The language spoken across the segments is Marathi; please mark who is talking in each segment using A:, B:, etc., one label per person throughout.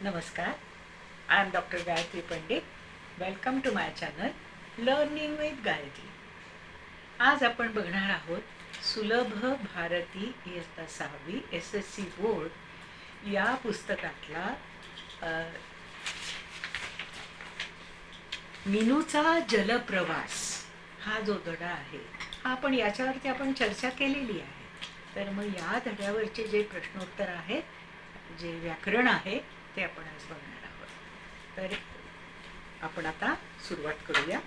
A: नमस्कार. I am doctor Gayatri Pandit. Welcome to my channel learning with Gayatri. आज आपण बघणार आहोत सुलभ भारती इयत्ता 6वी SSC बोर्ड या पुस्तकातला मिनूचा जलप्रवास हा जो धडा आहे हा याच्यावरती आपण चर्चा केलेली आहे. तर मग या धड्यावरचे जे प्रश्नोत्तर आहेत, जे व्याकरण आहे ते आपण आज बघणार आहोत. तर आपण आता सुरुवात करूया.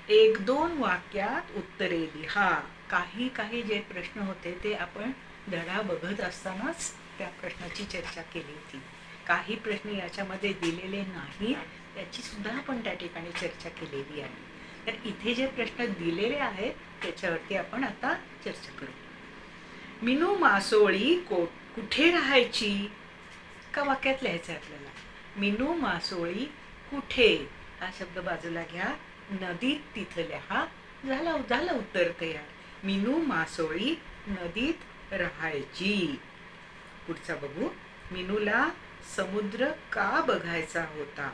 A: 1-2 वाक्यात उत्तरे लिहा. काही जे प्रश्न होते ते आपण धडा बघत असतानाच त्या प्रश्नाची चर्चा केली होती. काही प्रश्न याच्यामध्ये दिलेले नाहीत, त्याची सुद्धा आपण त्या ठिकाणी चर्चा केलेली आहे. तर इथे जे प्रश्न दिलेले आहेत त्याच्यावरती आपण आता चर्चा करू. मिनू मासोळी कुठे राहायची? का वाक्यात लिहायचं आहे आपल्याला. मिनू मासोळी कुठे हा शब्द बाजूला घ्या, नदीत तिथं लिहा. झालं उत्तर तयार. मिनू मासोळी नदीत राहायची. पुढचा बघू. मिनूला समुद्र का बघायचा होता?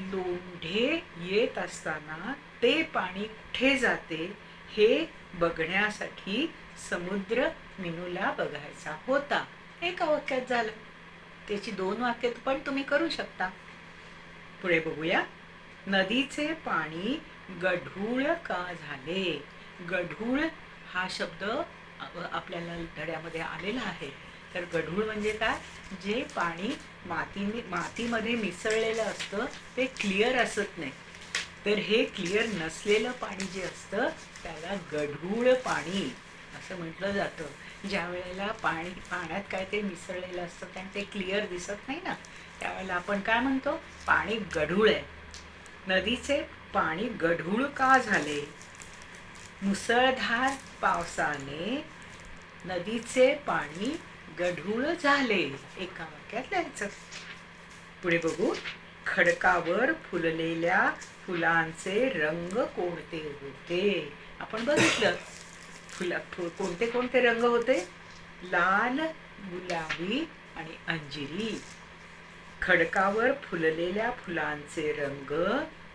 A: लोंढे येत असताना ते पाणी कुठे जाते हे बघण्यासाठी समुद्र मिनूला बघायचा होता. एका वाक्यात झालं. त्याची 2 वाक्यात पण तुम्ही करू शकता. पुढे बघूया. नदीचे पाणी गढूळ का झाले? गढूळ हा शब्द आपल्याला धड्यामध्ये आलेला आहे. तर गढूळ म्हणजे काय? जे पाणी मातीमध्ये मिसळलेलं असतं ते क्लिअर असत नाही. तर हे क्लिअर नसलेलं पाणी जे असतं त्याला गढूळ पाणी असं म्हटलं जातं. ज्या वेळेला पाण्यात काय ते मिसळलेलं असतं आणि ते क्लिअर दिसत नाही ना, त्यावेळेला आपण काय म्हणतो? पाणी गढूळ आहे. नदीचे पाणी गढूळ का झाले? मुसळधार पावसाने नदीचे पाणी गढूळ झाले. एका वाक्यात लिहायचं. पुढे बघू. खडकावर फुललेल्या फुलांचे रंग कोणते होते? आपण बघितलं कोणते रंग होते? लाल, गुलाबी आणि अंजिरी. खडकावर फुललेल्या फुलांचे रंग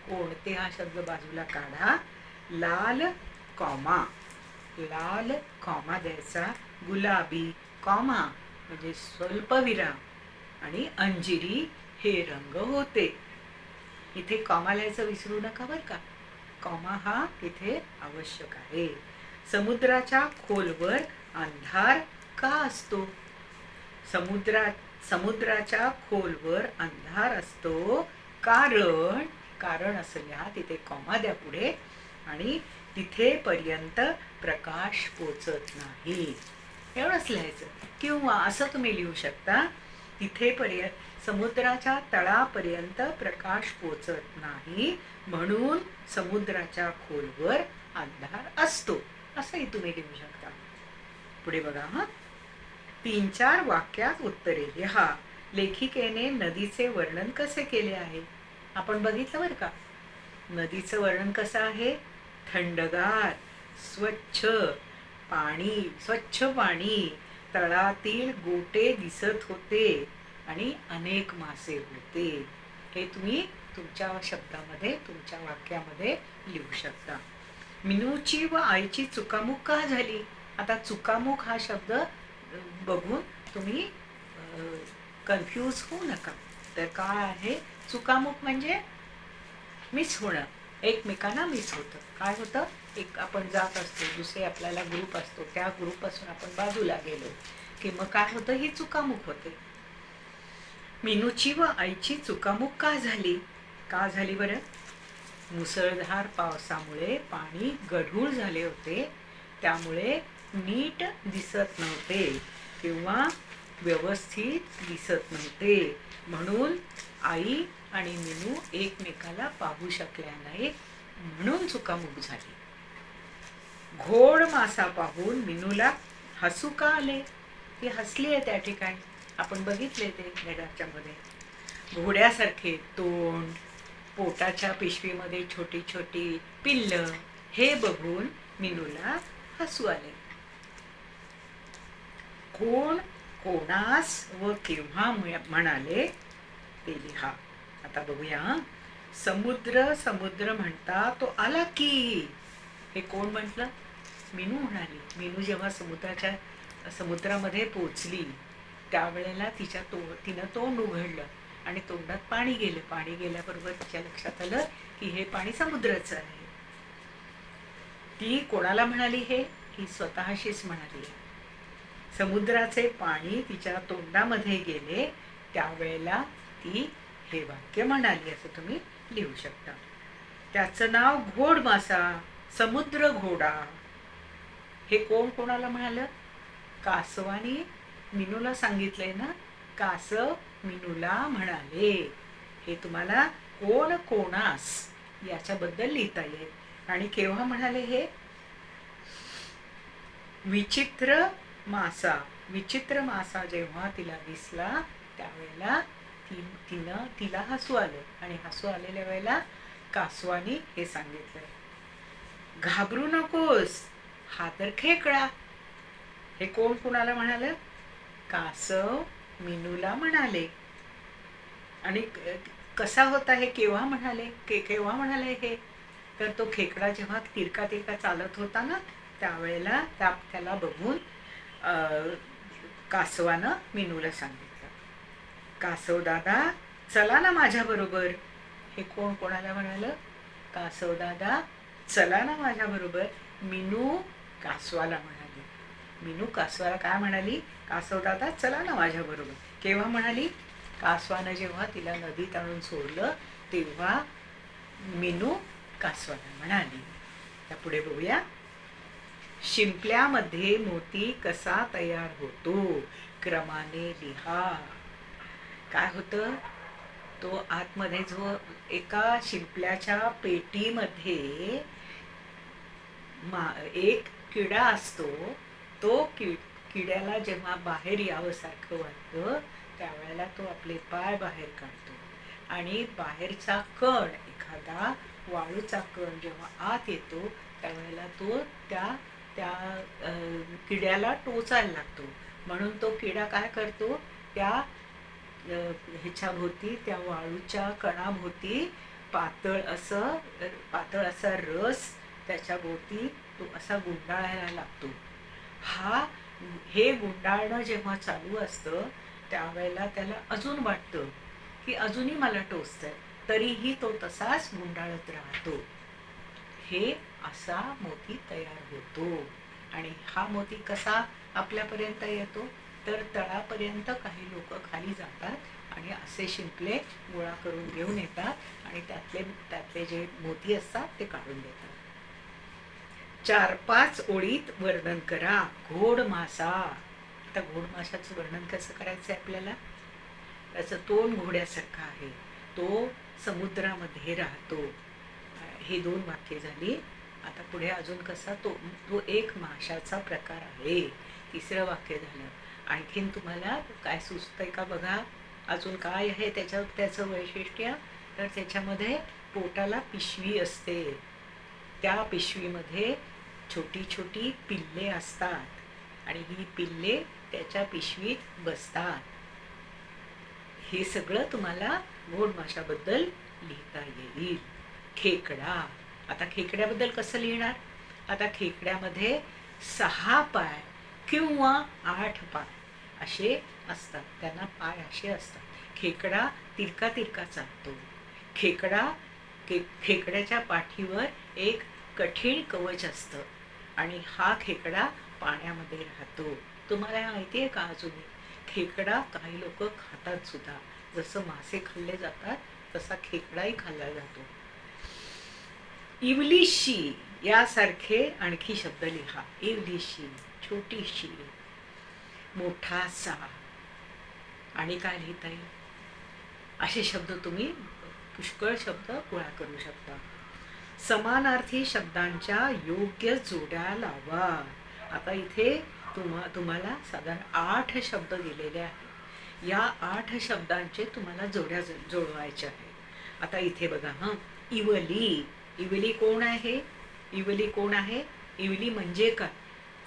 A: कोणते हा शब्द बाजूला काढा. लाल कॉमा द्यायचा. गुलाबी कॉमा म्हणजे स्वल्पविराम आणि अंजिरी हे रंग होते. इथे कॉमा लिहायचं विसरू नका बरं का. कॉमा हा इथे आवश्यक आहे. समुद्राच्या खोलवर अंधार का असतो? समुद्राच्या खोलवर अंधार असतो कारण असं लिहा. तिथे कॉमा द्या पुढे आणि तिथे पर्यंत प्रकाश पोचत नाही एवढंच लिहायचं. किंवा असं तुम्ही लिहू शकता. समुद्राच्या तळापर्यंत प्रकाश पोचत नाही म्हणून समुद्राच्या खोलवर अंधार असतो असंही तुम्ही लिहू शकता. पुढे बघा. 3-4 वाक्यात उत्तरे लिहा. लेखिकेने नदीचे वर्णन कसे केले आहे? आपण बघितलं बरं का. नदीचं वर्णन कसं आहे? थंडगार, स्वच्छ पाणी, तळातील गोटे दिसत होते आणि अनेक मासे होते. हे तुम्ही तुमच्या शब्दामध्ये, तुमच्या वाक्यामध्ये लिहू शकता. मिनूची व आईची चुकामुक का झाली? आता चुकामुक हा शब्द बघून तुम्ही कन्फ्यूज होऊ नका. तर काय आहे चुकामुक? म्हणजे मिस होणं, एकमेकांना मिस होतं. काय होतं? एक आपण जात असतो, दुसरे आपल्याला ग्रुप असतो, त्या ग्रुपपासून आपण बाजूला गेलो की मग काय होतं? ही चुकामुक होते. मिनूची व आईची चुकामुक का झाली बरं? मुसळधार पावसामुळे पाणी गढूळ झाले होते, त्यामुळे नीट दिसत नव्हते किंवा व्यवस्थित दिसत नव्हते म्हणून आई आणि मिनू एकमेकाला पाहू शकल्या नाहीत म्हणून चुकामुक झाली. घोड मासा पाहून मिनूला हसू का आले? ती हसली आहे त्या ठिकाणी. आपण बघितले ते धड्याच्या मध्ये. घोड्यासारखे तोंड, पोटाच्या पिशवीमध्ये छोटी छोटी पिल्ल हे बघून मिनूला हसू आले. कोण कोणास व केव्हा म्हणाले ते लिहा. आता बघूया. समुद्र समुद्र म्हणता तो आला की. हे कोण म्हटलं? मीनू म्हणाली. मीनू जेव्हा समुद्रामध्ये पोचली त्यावेळेला तिनं तोंड उघडलं आणि तोंडात पाणी गेलं. पाणी गेल्याबरोबर तिच्या लक्षात आलं की हे पाणी समुद्राचं आहे. ती कोणाला म्हणाली हे? ही स्वतःशीच म्हणाली. समुद्राचे पाणी तिच्या तोंडामध्ये गेले त्यावेळेला ती हे वाक्य म्हणाली असं तुम्ही लिहू शकता. त्याचं नाव घोड मासा, समुद्र घोडा. हे कोण कोणाला म्हणालं? कासवानी मीनूला सांगितलंय ना, कासव मीनूला म्हणाले. हे तुम्हाला कोण कोणास याच्याबद्दल लिहिता येईल. आणि केव्हा म्हणाले हे? विचित्र मासा. विचित्र मासा जेव्हा तिला दिसला त्यावेळेला तिला हसू आलं आणि हसू आलेल्या वेळेला कासवानी हे सांगितलंय, घाबरू नकोस, हा तर खेकडा. हे कोण कोणाला म्हणाले? कासव मीनूला म्हणाले. आणि कसा होता हे? केव्हा म्हणाले? केव्हा म्हणाले हे? तर तो खेकडा जेव्हा तिरका तिरका चालत होता ना त्यावेळेला त्याला बघून कासवानं मीनूला सांगितलं, कासव दादा चला ना माझ्या बरोबर. हे कोण कोणाला म्हणालं? कासव दादा चला ना माझ्या बरोबर. मीनू कासवाला म्हणाली. मीनू कासवाला काय म्हणाली? कासव दादा चला ना माझ्या बरोबर. केव्हा म्हणाली? कासवानं जेव्हा तिला नदीत आणून सोडलं तेव्हा मीनू कासवाला म्हणाली. त्या पुढे बघूया. शिंपल्यामध्ये मोती कसा तयार होतो? क्रमाने लिहा. काय होतं? तो आतमध्ये जो एका शिंपल्याच्या पेटीमध्ये एक किडा असतो. तो किड्याला जेव्हा बाहेर यावं सारखं वाटतं त्यावेळेला तो आपले पाय बाहेर काढतो आणि बाहेरचा कण, एखादा वाळूचा कण जेव्हा आत येतो त्यावेळेला तो त्या किड्याला टोचायला लागतो. म्हणून तो किडा काय करतो? त्या ह्याच्या भोवती, त्या वाळूच्या कणाभोवती पातळ असा रस त्याच्या भोवती तो असा गुंडाळायला लागतो. हे गुंडाळणं जेव्हा चालू असतं त्यावेळेला त्याला अजून वाटतं की अजूनही मला टोचतंय, तरीही तो तसाच गुंडाळत राहतो. हे असा मोती तयार होतो. आणि हा मोती कसा आपल्यापर्यंत येतो? तर तळापर्यंत काही लोक खाली जातात आणि असे शिंपले गोळा करून घेऊन येतात आणि त्यातले जे मोती असतात ते काढून देतात. 4-5 ओळीत वर्णन करा. घोड मासा. आता घोड माशाचं वर्णन कसं करायचं आहे आपल्याला? त्याचं तोंड घोड्यासारखं आहे, तो समुद्रामध्ये राहतो. हे 2 वाक्य झाली. आता पुढे अजून कसा तो एक माशाचा प्रकार आहे. 3रं वाक्य झालं. आणखीन तुम्हाला काय सुचतंय का बघा? अजून काय आहे त्याचं वैशिष्ट्य? तर त्याच्यामध्ये पोटाला पिशवी असते. त्या पिशवीमध्ये छोटी छोटी पिल्ले असतात आणि ही पिल्ले त्याच्या पिशवीत बसतात. हे सगळं तुम्हाला घोड माशाबद्दल लिहिता येईल. खेकडा. आता खेकड्याबद्दल कसं लिहिणार? आता खेकड्यामध्ये 6 पाय किंवा 8 पाय असे असतात. त्यांना पाय असे असतात. खेकडा तिरका तिरका चालतो. खेकड्याच्या पाठीवर एक कठीण कवच असतं आणि हा खेकडा पाण्यामध्ये राहतो. तुम्हाला माहिती आहे का अजूनही? खेकडा काही लोक खातात सुद्धा. जसं मासे खाल्ले जातात तसा खेकडाही खाल्ला जातो. इवलीशी यासारखे आणखी शब्द लिहा. इवलीशी, छोटीशी, मोठासा. आणि काय लिहिता येईल? असे शब्द तुम्ही पुष्कळ शब्द गोळा करू शकता. समानार्थी शब्दांच्या योग्य जोड्या लावा. आता इथे तुम्हाला साधारण 8 शब्द दिलेले आहेत. या 8 शब्दांचे तुम्हाला जोड्या जोडवायच्या आहेत. आता इथे बघा. इवली. इवली कोण आहे? इवली कोण आहे? इवली म्हणजे काय?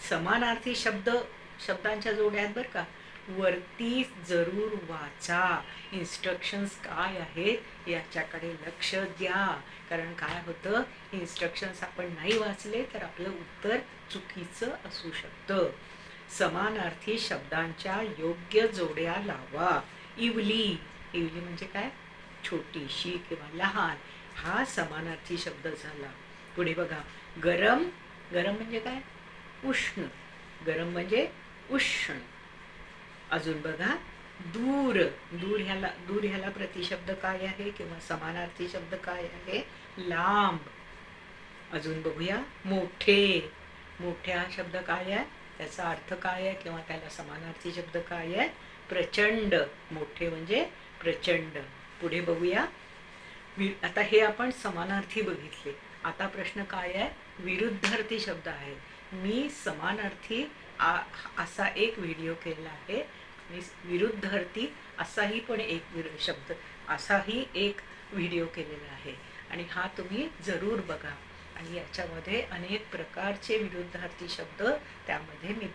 A: समानार्थी शब्दांच्या जोड्या आहेत बरं का. वरती जरूर वाचा. इन्स्ट्रक्शन्स काय आहेत याच्याकडे लक्ष द्या. कारण काय होतं, इन्स्ट्रक्शन्स आपण नाही वाचले तर आपलं उत्तर चुकीचं असू शकतं. समानार्थी शब्दांच्या योग्य जोड्या लावा. इवली, इवली म्हणजे काय, छोटीशी किंवा लहान, हा समानार्थी शब्द झाला. पुढे बघा, गरम, गरम म्हणजे काय, उष्ण, गरम म्हणजे उष्ण. अजून बघा, दूर, दूर ह्याला प्रतिशब्द काय आहे किंवा समानार्थी शब्द काय आहे, लांब. अजून बघूया, मोठे, मोठे हा शब्द काय आहे, त्याचा अर्थ काय आहे किंवा त्याला समानार्थी शब्द काय आहे, प्रचंड. मोठे म्हणजे प्रचंड. पुढे बघूया, आता हे आपण समानार्थी बघितले. आता प्रश्न काय आहे, विरुद्धार्थी शब्द आहे. मी समानार्थी असा एक व्हिडिओ केलेला आहे, विरुद्धार्थी असाही पण एक शब्द असाही एक व्हिडिओ केलेला आहे आणि हा तुम्ही जरूर बघा. आणि याच्यामध्ये अनेक प्रकारचे विरुद्धार्थी शब्द त्यामध्ये मी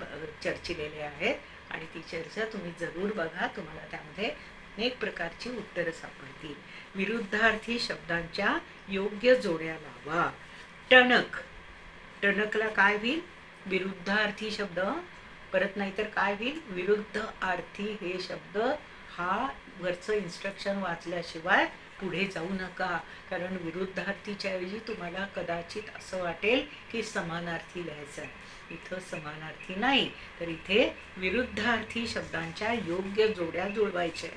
A: चर्चिलेले आहेत आणि ती चर्चा तुम्ही जरूर बघा. तुम्हाला त्यामध्ये अनेक प्रकारची उत्तरं सापडतील. विरुद्धार्थी शब्दांच्या योग्य जोड्या लावा. टणक, टणकला काय होईल, विरुद्धार्थी शब्द. परत नाहीतर काय होईल, विरुद्ध अर्थी हे शब्द. हा वरचं इन्स्ट्रक्शन वाचल्याशिवाय पुढे जाऊ नका, कारण विरुद्धार्थीच्या ऐवजी तुम्हाला कदाचित असं वाटेल की समानार्थी लिहायचं आहे. इथं समानार्थी नाही, तर इथे विरुद्धार्थी शब्दांच्या योग्य जोड्या जुळवायच्या.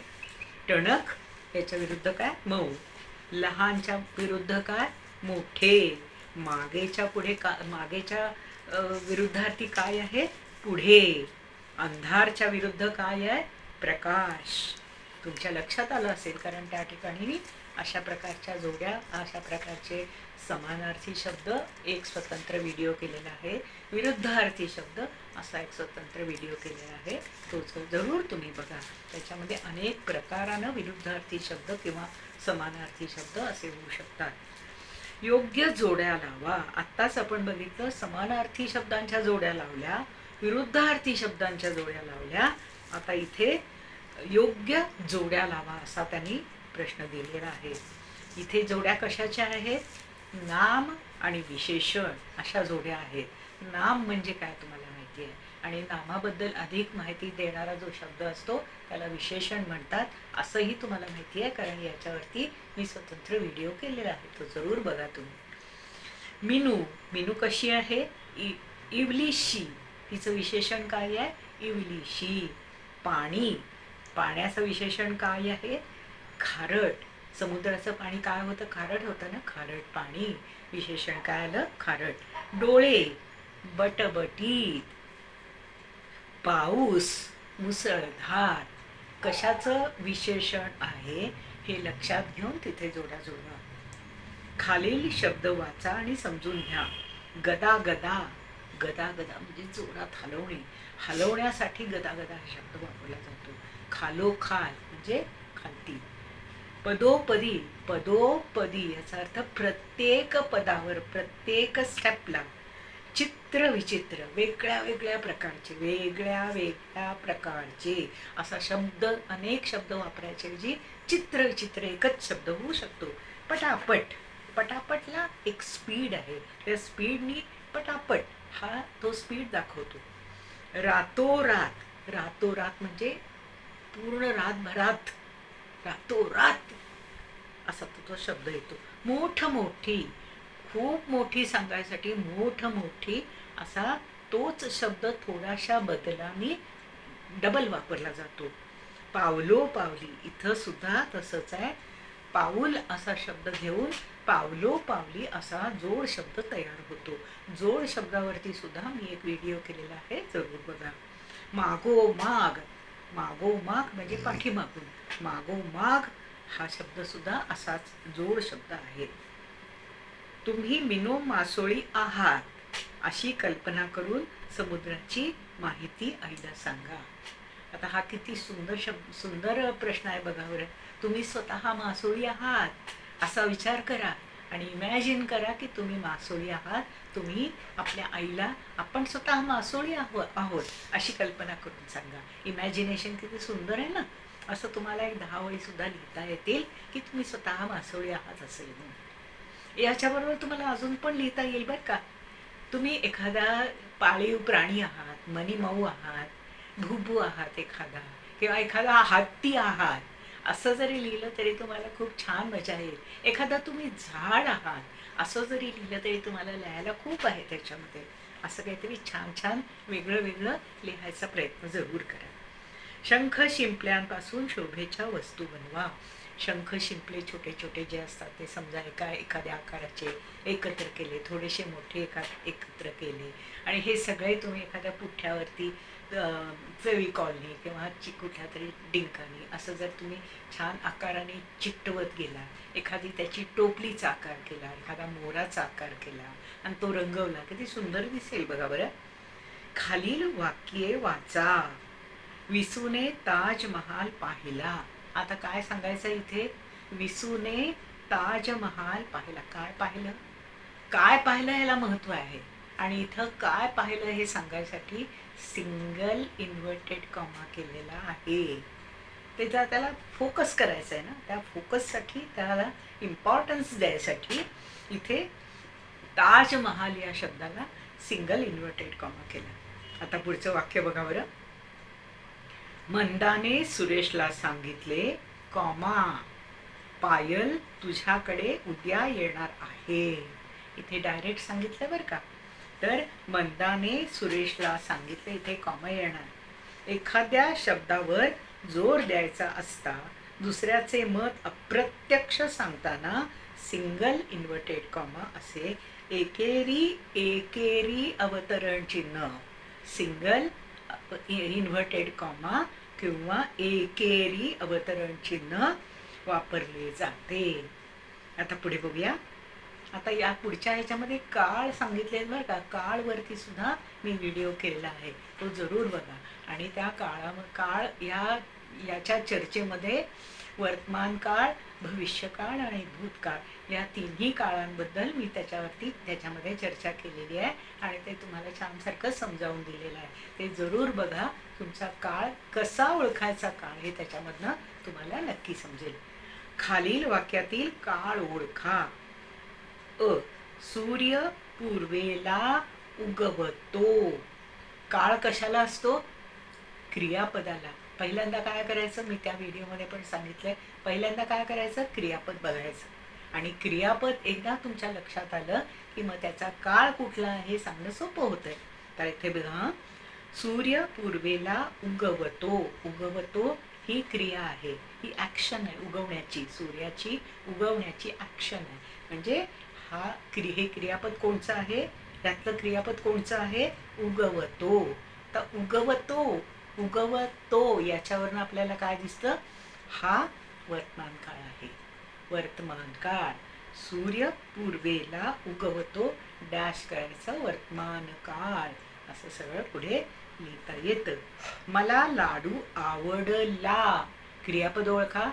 A: टणक याच्या विरुद्ध काय, मऊ. लहानच्या विरुद्ध काय, मोठे. मागेच्या पुढे मागेच्या विरुद्धार्थी काय आहे, पुढे. अंधारच्या विरुद्ध काय आहे, प्रकाश. तुमच्या लक्षात आलं असेल, कारण त्या ठिकाणी अशा प्रकारच्या जोड्या, अशा प्रकारचे समानार्थी शब्द एक स्वतंत्र व्हिडिओ केलेला आहे. विरुद्धार्थी शब्द असा एक स्वतंत्र व्हिडिओ केलेला आहे, तो जरूर तुम्ही बघा. त्याच्यामध्ये अनेक प्रकारानं विरुद्धार्थी शब्द किंवा समानार्थी शब्द असे होऊ शकतात. योग्य जोड्या लावा. आत्ताच आपण बघितलं, समानार्थी शब्दांच्या जोड्या लावल्या, विरुद्धार्थी शब्दांच्या जोड्या लावल्या. आता इथे योग्य जोड्या लावा असा त्यांनी प्रश्न दिलेला आहे. इथे जोड्या कशाच्या आहेत, नाम आणि विशेषण अशा जोड्या आहेत. नाम म्हणजे काय तुम्हाला माहिती आहे, आणि नामाबद्दल अधिक माहिती देणारा जो शब्द असतो त्याला विशेषण म्हणतात असंही तुम्हाला माहिती आहे, कारण याच्यावरती मी स्वतंत्र व्हिडिओ केलेला आहे, तो जरूर बघा तुम्ही. मिनू, मिनू कशी आहे, इवलीशी, तिचं विशेषण काय आहे, इवलीशी. पाणी, पाण्याचं विशेषण काय आहे, खारट. समुद्राचं पाणी काय होतं, खारट होतं ना, खारट पाणी. विशेषण काय आलं, खारट. डोळे, बटबटीत. पाऊस, मुसळधार. कशाचं विशेषण आहे हे लक्षात घेऊन तिथे जोड्या जुळवा. खालील शब्द वाचा आणि समजून घ्या. गदागदा, गदागदा म्हणजे जोरात हलवणे, हलवण्यासाठी गदागदा हा शब्द वापरला जातो. खालोखाल म्हणजे खालती. पदोपदी, पदोपदी याचा अर्थ प्रत्येक पदावर, प्रत्येक स्टेपला. चित्र विचित्र, वेगळ्या वेगळ्या प्रकारचे, वेगळ्या वेगळ्या प्रकारचे असा शब्द, अनेक शब्द वापरायचे ऐवजी चित्र विचित्र एकच शब्द होऊ शकतो. पटापट, पटापटला एक स्पीड आहे, त्या स्पीडनी पटापट हा तो स्पीड दाखवतो. रातोरात, रातोरात म्हणजे पूर्ण रातभरात, रातोरात असा तो शब्द येतो. मोठ मोठी, खूप मोठी सांगायसाठी मोठ मोठी असा तोच शब्द थोड्याशा बदलाने डबल वापरला जातो. पावलो पावली, इथं सुद्धा तसंच आहे. पाऊल असा शब्द घेऊन पावलो पावली असा जोड शब्द तयार होतो. जोड शब्दावरती सुद्धा मी एक व्हिडिओ केलेला आहे, जरूर बघा. मागोमाग, मागोमाग म्हणजे पाठीमागून, मागोमाग हा शब्द सुद्धा असाच जोड शब्द आहे. तुम्ही मिनो मासोळी आहात अशी कल्पना करून समुद्राची माहिती आईला सांगा. आता हा किती सुंदर प्रश्न आहे बघा बरं. तुम्ही स्वतः मासोळी आहात असा विचार करा आणि इमॅजिन करा की तुम्ही मासोळी आहात. तुम्ही आपल्या आईला आपण स्वतः मासोळी आहोत अशी कल्पना करून सांगा. इमॅजिनेशन किती सुंदर आहे ना. असं तुम्हाला एक 10 ओळी सुद्धा लिहिता येतील की तुम्ही स्वतः मासोळी आहात असेल म्हणून. याच्याबरोबर तुम्हाला अजून पण लिहिता येईल बरं का. तुम्ही एखादा पाळीव प्राणी आहात, मनीमाऊ आहात, भुबू आहात एखादा, किंवा एखादा हत्ती आहात. असं जरी लिहिलं तरी तुम्हाला खूप छान मजा येईल. एखादा तुम्ही झाड आहात असं जरी लिहिलं तरी तुम्हाला लिहायला खूप आहे त्याच्यामध्ये. असं काहीतरी छान छान वेगळं वेगळं लिहायचा प्रयत्न जरूर करा. शंख शिंपल्यांपासून शोभेच्या वस्तू बनवा. शंख शिंपले छोटे छोटे जे असतात ते समजा एखाद्या आकाराचे एकत्र केले, थोडेसे मोठे एकत्र केले, आणि हे सगळे तुम्ही एखाद्या पुठ्ठ्यावरती फेविकॉलनी किंवा कुठल्या तरी डिंकानी असं जर तुम्ही छान आकाराने चिकटवत गेला, एखादी त्याची टोपलीचा आकार केला, एखादा मोराचा आकार केला आणि तो रंगवला, किती सुंदर दिसेल बघा बरं. खालील वाक्ये वाचा. विसूने ताजमहाल पाहिला. आता काय सांगायचं इथे? विसूने ताजमहाल पाहिला. काय पाहिलं? काय पाहिलं ह्याला महत्व आहे. आणि इथं काय पाहिलं हे सांगायसाठी सिंगल इन्व्हर्टेड कॉमा केलेला आहे. त्याला फोकस करायचं आहे ना. त्या फोकससाठी, त्याला इम्पॉर्टन्स द्यायसाठी इथे ताजमहाल या शब्दाला सिंगल इन्व्हर्टेड कॉमा केला. आता पुढचं वाक्य बघा बरं. मंदाने सुरेशला सांगितले, कॉमा, पायल तुझ्याकडे उद्या येणार आहे. इथे डायरेक्ट सांगितलं बरं का. तर मंदाने सुरेशला सांगितले, इथे कॉमा येणार. एखाद्या शब्दावर जोर द्यायचा असता, दुसऱ्याचे मत अप्रत्यक्ष सांगताना सिंगल इन्व्हर्टेड कॉमा असे एकेरी अवतरण चिन्ह सिंगल इन्व्हर्टेड कॉमा किंवा एकेरी अवतरण चिन्ह वापरले जाते. आता पुढे बघूया. आता या पुढच्या ह्याच्यामध्ये काळ सांगितले बरं का. काळ वरती सुद्धा मी व्हिडिओ केलेला आहे, तो जरूर बघा. आणि त्या काळ याच्या चर्चेमध्ये वर्तमान काळ, भविष्यकाळ आणि भूतकाळ या तिन्ही काळांबद्दल मी त्याच्यामध्ये चर्चा केलेली आहे आणि ते तुम्हाला छानसारखं समजावून दिलेलं आहे. ते जरूर बघा. तुमचा काळ कसा ओळखायचा काळ हे त्याच्यामधनं तुम्हाला नक्की समजेल. खालील वाक्यातील काळ ओळखा. सूर्य पूर्वेला उगवतो. काळ कशाला असतो? क्रियापदाला. पहिल्यांदा काय करायचं, मी त्या व्हिडिओमध्ये पण सांगितलंय, पहिल्यांदा काय करायचं, क्रियापद बघायचं. आणि क्रियापद एकदा तुमच्या लक्षात आलं की मग त्याचा काळ कुठला हे सांगणं सोपं होतंय. तर इथे बघा, सूर्य पूर्वेला उगवतो. उगवतो ही क्रिया आहे, ही ॲक्शन आहे उगवण्याची. सूर्याची उगवण्याची ॲक्शन आहे. म्हणजे हे क्रियापद कोणचं आहे? यातलं क्रियापद कोणचं आहे? उगवतो. तर उगवतो याच्यावरनं आपल्याला काय दिसतं? हा वर्तमान काळ आहे. वर्तमान काळ. सूर्य पूर्वेला उगवतो, डॅश करायचं, वर्तमान काळ. असं सगळं पुढे लिहिता येतं. मला लाडू आवडला. क्रियापद ओळखा.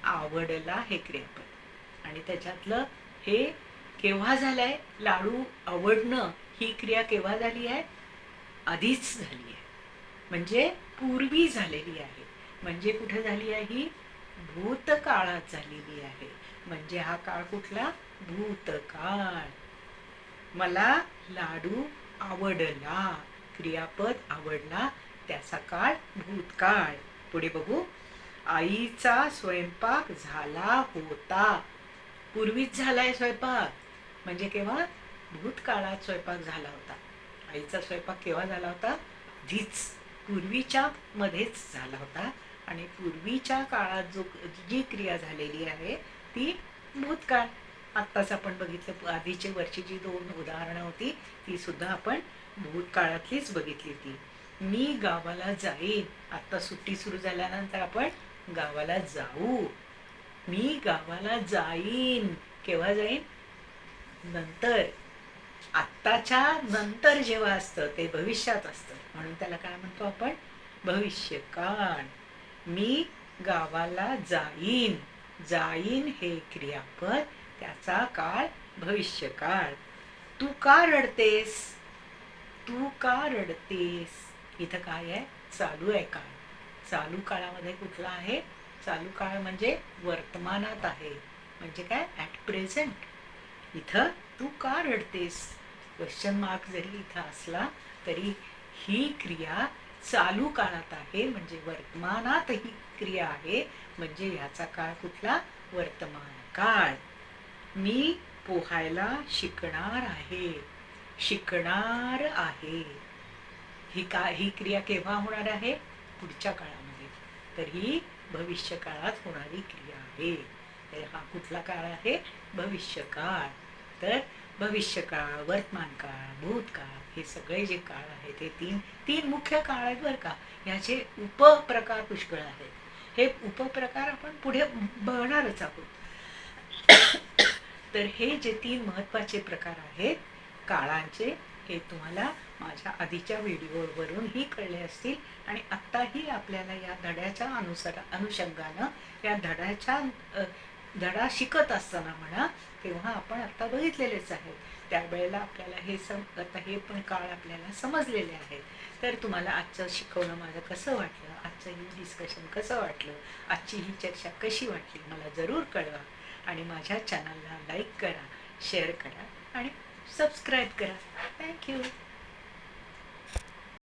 A: आवडला हे क्रियापद. आणि त्याच्यातलं हे केव्हा झालंय? लाडू आवडणं ही क्रिया केव्हा झाली आहे? आधीच झाली आहे, म्हणजे पूर्वी झालेली आहे. म्हणजे कुठे झाली आहे ही? भूतकाळात झालेली आहे. म्हणजे हा काळ कुठला? भूतकाळ. मला लाडू आवडला. क्रियापद आवडला, त्याचा काळ भूतकाळ. पुढे बघू. आईचा स्वयंपाक झाला होता. पूर्वीच झालाय स्वयंपाक, म्हणजे केव्हा? भूतकाळात स्वयंपाक झाला होता. आईचा स्वयंपाक केव्हा झाला होता? आधीच, पूर्वीच्या मध्येच झाला होता. आणि पूर्वीच्या काळात जी क्रिया झालेली आहे ती भूतकाळ. आत्ताच आपण बघितलं, आधीची वरची जी 2 उदाहरणं होती ती सुद्धा आपण भूतकाळातलीच बघितली ती. मी गावाला जाईन. आत्ता सुट्टी सुरू झाल्यानंतर आपण गावाला जाऊ. मी गावाला जाईन. केव्हा जाईन? नंतर. आत्ताच्या नंतर जेव्हा असतं ते भविष्यात असतं, म्हणून त्याला काय म्हणतो आपण? भविष्यकाळ. मी गावाला जाईन. जाईन हे क्रियापद त्याचा काळ भविष्यकाळ. तू का रडतेस? तू का रडतेस? इथं काय आहे? चालू आहे काळ. चालू काळामध्ये कुठला आहे? चालू काळ म्हणजे वर्तमानात आहे. म्हणजे काय? At present. इथं तू का रडतेस? क्वेश्चन मार्क जरी इथं असला तरी ही क्रिया चालू काळात आहे, म्हणजे वर्तमानात ही क्रिया आहे. म्हणजे ह्याचा काळ कुठला? वर्तमान काळ. मी पोहायला शिकणार आहे. शिकणार आहे. ही क्रिया केव्हा होणार आहे? पुढच्या काळामध्ये. तर ही भविष्य काळात होणारी क्रिया आहे. तर हा कुठला काळ आहे? भविष्यकाळ. तर भविष्यकाळ, वर्तमान काळ, भूतकाळ हे सगळे जे काळ आहेत ते तीन तीन मुख्य काळ आहेत बरं का. याचे उपप्रकार पुष्कळ आहेत. हे उपप्रकार आपण पुढे बघणारच आहोत. तर हे जे तीन महत्त्वाचे प्रकार आहेत काळांचे, हे तुम्हाला माझ्या आधीच्या व्हिडिओवरूनही कळले असतील आणि आत्ताही आपल्याला या धड्याच्या अनुषंगानं या धडा शिकत असताना म्हणा तेव्हा आपण आत्ता बघितलेलेच आहेत. त्यावेळेला आपल्याला आता हे पण काळ आपल्याला समजलेले आहेत. तर तुम्हाला आजचं शिकवणं माझं कसं वाटलं, आजचं ही डिस्कशन कसं वाटलं, आजची ही चर्चा कशी वाटली मला जरूर कळवा. आणि माझ्या चॅनलला लाईक करा, शेअर करा आणि सबस्क्राईब करा. थँक्यू.